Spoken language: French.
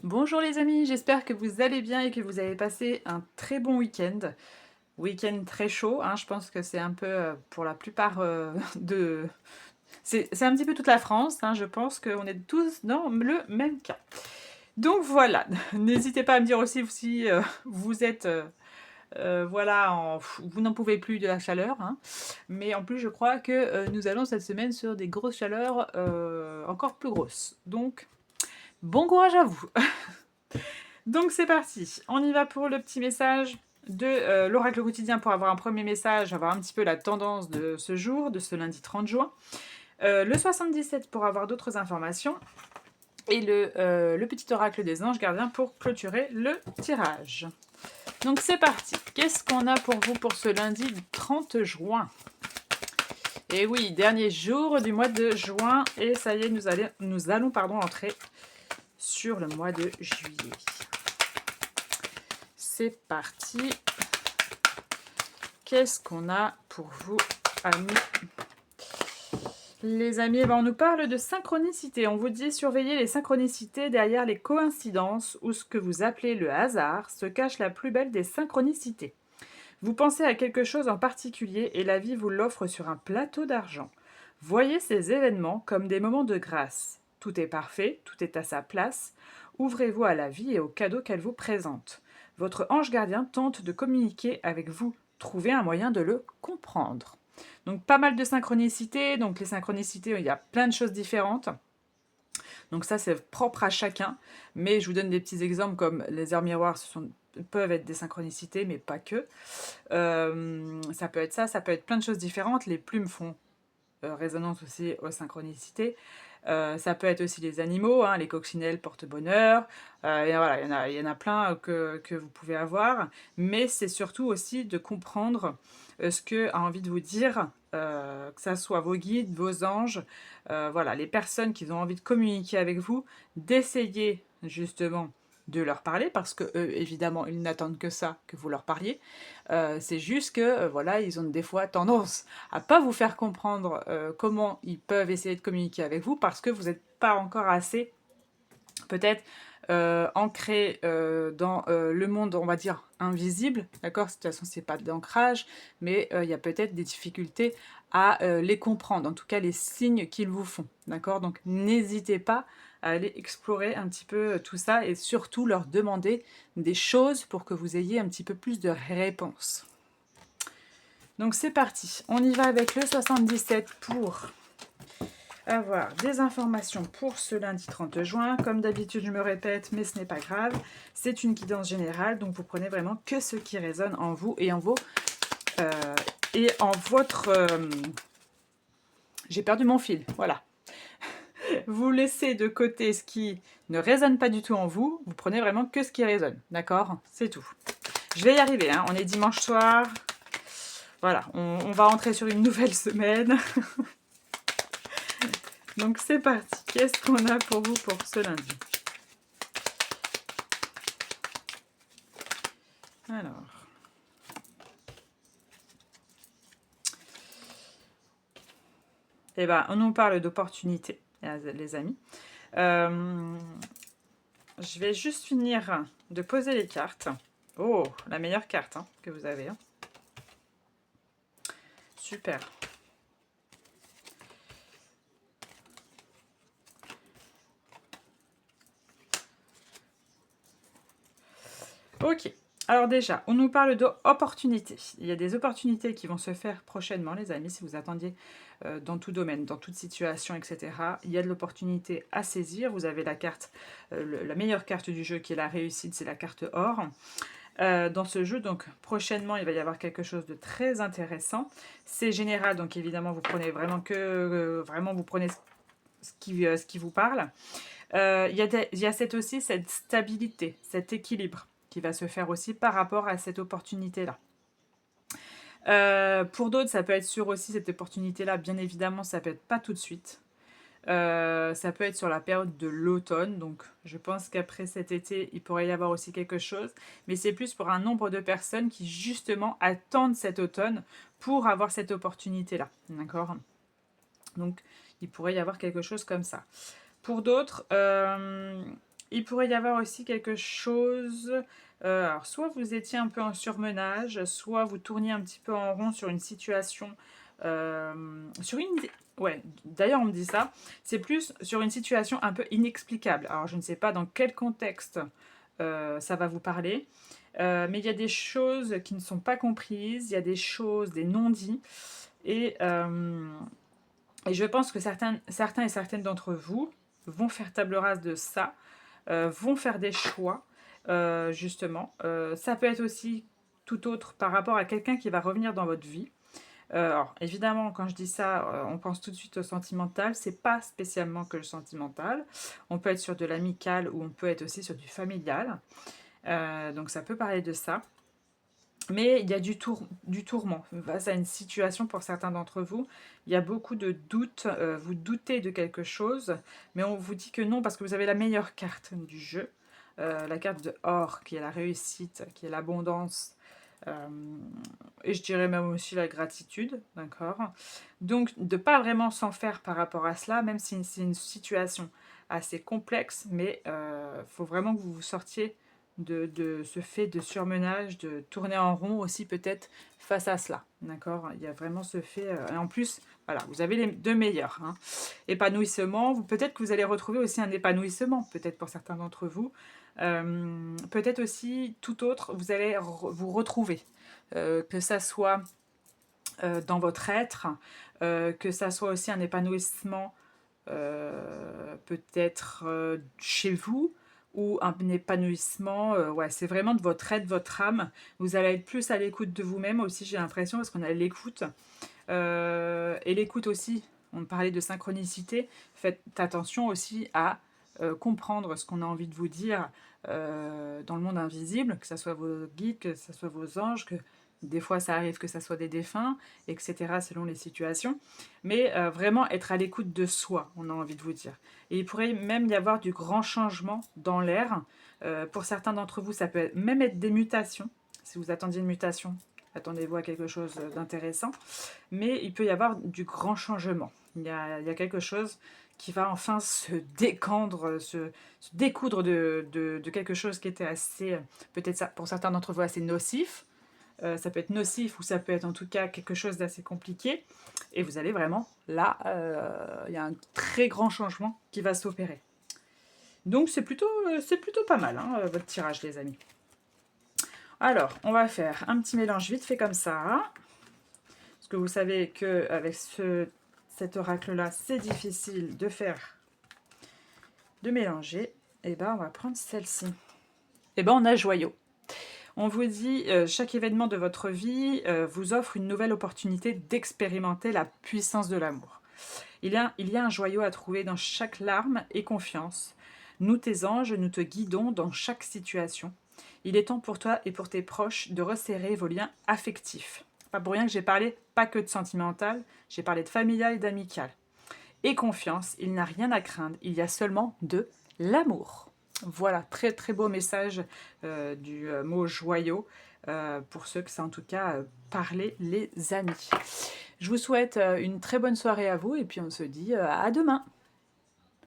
Bonjour les amis, j'espère que vous allez bien et que vous avez passé un très bon week-end. Week-end très chaud, hein, je pense que c'est un peu pour la plupart de... C'est un petit peu toute la France, hein, je pense qu'on est tous dans le même cas. Donc voilà, n'hésitez pas à me dire aussi si vous êtes... voilà, vous n'en pouvez plus de la chaleur, hein. Mais en plus je crois que nous allons cette semaine sur des grosses chaleurs encore plus grosses. Donc bon courage à vous. Donc c'est parti, on y va pour le petit message de l'oracle quotidien pour avoir un premier message, avoir un petit peu la tendance de ce jour, de ce lundi 30 juin. Le 77 pour avoir d'autres informations. Et le petit oracle des anges gardiens pour clôturer le tirage. Donc c'est parti. Qu'est-ce qu'on a pour vous pour ce lundi 30 juin? Et oui, dernier jour du mois de juin. Et ça y est, nous allons entrer sur le mois de juillet. C'est parti. Qu'est-ce qu'on a pour vous, amis? Les amis, on nous parle de synchronicité. On vous dit surveiller les synchronicités derrière les coïncidences ou ce que vous appelez le hasard se cache la plus belle des synchronicités. Vous pensez à quelque chose en particulier et la vie vous l'offre sur un plateau d'argent. Voyez ces événements comme des moments de grâce. Tout est parfait, tout est à sa place. Ouvrez-vous à la vie et aux cadeaux qu'elle vous présente. Votre ange gardien tente de communiquer avec vous. Trouvez un moyen de le comprendre. Donc pas mal de synchronicités. Donc les synchronicités, il y a plein de choses différentes. Donc ça, c'est propre à chacun. Mais je vous donne des petits exemples comme les heures miroirs, peuvent être des synchronicités, mais pas que. Ça peut être ça, ça peut être plein de choses différentes. Les plumes font résonance aussi aux synchronicités. Ça peut être aussi les animaux, hein, les coccinelles porte-bonheur. Et voilà, il y en a plein que vous pouvez avoir. Mais c'est surtout aussi de comprendre ce que a envie de vous dire, que ça soit vos guides, vos anges, voilà, les personnes qui ont envie de communiquer avec vous, d'essayer justement de leur parler, parce que eux, évidemment, ils n'attendent que ça, que vous leur parliez. C'est juste que, voilà, ils ont des fois tendance à pas vous faire comprendre comment ils peuvent essayer de communiquer avec vous, parce que vous n'êtes pas encore assez, peut-être, ancré dans le monde, on va dire, invisible, d'accord? De toute façon, c'est pas d'ancrage, mais il y a peut-être des difficultés à les comprendre, en tout cas les signes qu'ils vous font, d'accord? Donc n'hésitez pas à aller explorer un petit peu tout ça et surtout leur demander des choses pour que vous ayez un petit peu plus de réponses. Donc c'est parti, on y va avec le 77 pour avoir des informations pour ce lundi 30 juin. Comme d'habitude, je me répète, mais ce n'est pas grave. C'est une guidance générale, donc vous prenez vraiment que ce qui résonne en vous et en vos... et en votre... J'ai perdu mon fil, voilà. Vous laissez de côté ce qui ne résonne pas du tout en vous. Vous prenez vraiment que ce qui résonne, d'accord? C'est tout. Je vais y arriver, hein. On est dimanche soir. Voilà, on va entrer sur une nouvelle semaine. Donc c'est parti. Qu'est-ce qu'on a pour vous pour ce lundi? Alors. Eh ben, on nous parle d'opportunités, les amis. Je vais juste finir de poser les cartes. Oh, la meilleure carte hein, que vous avez. Hein. Super. Ok. Alors déjà, on nous parle d'opportunités. Il y a des opportunités qui vont se faire prochainement, les amis, si vous attendiez dans tout domaine, dans toute situation, etc. Il y a de l'opportunité à saisir. Vous avez la carte, la meilleure carte du jeu qui est la réussite, c'est la carte or. Dans ce jeu, donc prochainement, il va y avoir quelque chose de très intéressant. C'est général, donc évidemment, vous prenez vraiment vous prenez ce qui vous parle. Il y a aussi cette stabilité, cet équilibre qui va se faire aussi par rapport à cette opportunité-là. Pour d'autres, ça peut être sur aussi cette opportunité-là, bien évidemment, ça peut être pas tout de suite. Ça peut être sur la période de l'automne, donc je pense qu'après cet été, il pourrait y avoir aussi quelque chose, mais c'est plus pour un nombre de personnes qui justement attendent cet automne pour avoir cette opportunité-là, d'accord? Donc il pourrait y avoir quelque chose comme ça. Pour d'autres, Il pourrait y avoir aussi quelque chose, alors soit vous étiez un peu en surmenage, soit vous tourniez un petit peu en rond sur une situation, sur une ouais, d'ailleurs on me dit ça, c'est plus sur une situation un peu inexplicable. Alors je ne sais pas dans quel contexte, ça va vous parler, mais il y a des choses qui ne sont pas comprises, il y a des choses, des non-dits et je pense que certains et certaines d'entre vous vont faire table rase de ça, vont faire des choix, justement. Ça peut être aussi tout autre par rapport à quelqu'un qui va revenir dans votre vie. Alors, évidemment, quand je dis ça, on pense tout de suite au sentimental. C'est pas spécialement que le sentimental. On peut être sur de l'amical ou on peut être aussi sur du familial. Donc, ça peut parler de ça. Mais il y a du tourment face à une situation pour certains d'entre vous. Il y a beaucoup de doutes, vous doutez de quelque chose, mais on vous dit que non parce que vous avez la meilleure carte du jeu. La carte de or, qui est la réussite, qui est l'abondance, euh, et je dirais même aussi la gratitude, d'accord. Donc de pas vraiment s'en faire par rapport à cela, même si c'est une situation assez complexe, mais faut vraiment que vous vous sortiez de ce fait de surmenage, de tourner en rond aussi peut-être face à cela, d'accord. Il y a vraiment ce fait, et en plus, voilà, vous avez les deux meilleurs, hein. Épanouissement, peut-être que vous allez retrouver aussi un épanouissement, peut-être pour certains d'entre vous. Peut-être aussi tout autre, vous allez vous retrouver, que ça soit dans votre être, que ça soit aussi un épanouissement peut-être chez vous, ou un épanouissement, ouais, c'est vraiment de votre être, votre âme. Vous allez être plus à l'écoute de vous-même aussi, j'ai l'impression, parce qu'on a l'écoute. Et l'écoute aussi, on parlait de synchronicité, faites attention aussi à comprendre ce qu'on a envie de vous dire dans le monde invisible, que ce soit vos guides, que ce soit vos anges, que des fois ça arrive que ce soit des défunts, etc. selon les situations. Mais vraiment être à l'écoute de soi, on a envie de vous dire. Et il pourrait même y avoir du grand changement dans l'air. Pour certains d'entre vous, ça peut même être des mutations. Si vous attendiez une mutation, attendez-vous à quelque chose d'intéressant. Mais il peut y avoir du grand changement. Il y a quelque chose qui va enfin se décandre, se découdre de quelque chose qui était assez, peut-être ça, pour certains d'entre vous, assez nocif. Ça peut être nocif ou ça peut être en tout cas quelque chose d'assez compliqué. Et vous allez vraiment, là, il y a un très grand changement qui va s'opérer. Donc c'est plutôt pas mal, hein, votre tirage, les amis. Alors, on va faire un petit mélange vite fait comme ça. Parce que vous savez qu'avec cet oracle-là, c'est difficile de mélanger. Et ben, on va prendre celle-ci. Et ben, on a joyau. On vous dit, chaque événement de votre vie vous offre une nouvelle opportunité d'expérimenter la puissance de l'amour. Il y a un joyau à trouver dans chaque larme et confiance. Nous, tes anges, nous te guidons dans chaque situation. Il est temps pour toi et pour tes proches de resserrer vos liens affectifs. Pas pour rien que j'ai parlé pas que de sentimental, j'ai parlé de familial et d'amical. Et confiance, il n'a rien à craindre, il y a seulement de l'amour. Voilà, très très beau message du mot joyau, pour ceux que ça en tout cas parlait, les amis. Je vous souhaite une très bonne soirée à vous et puis on se dit à demain.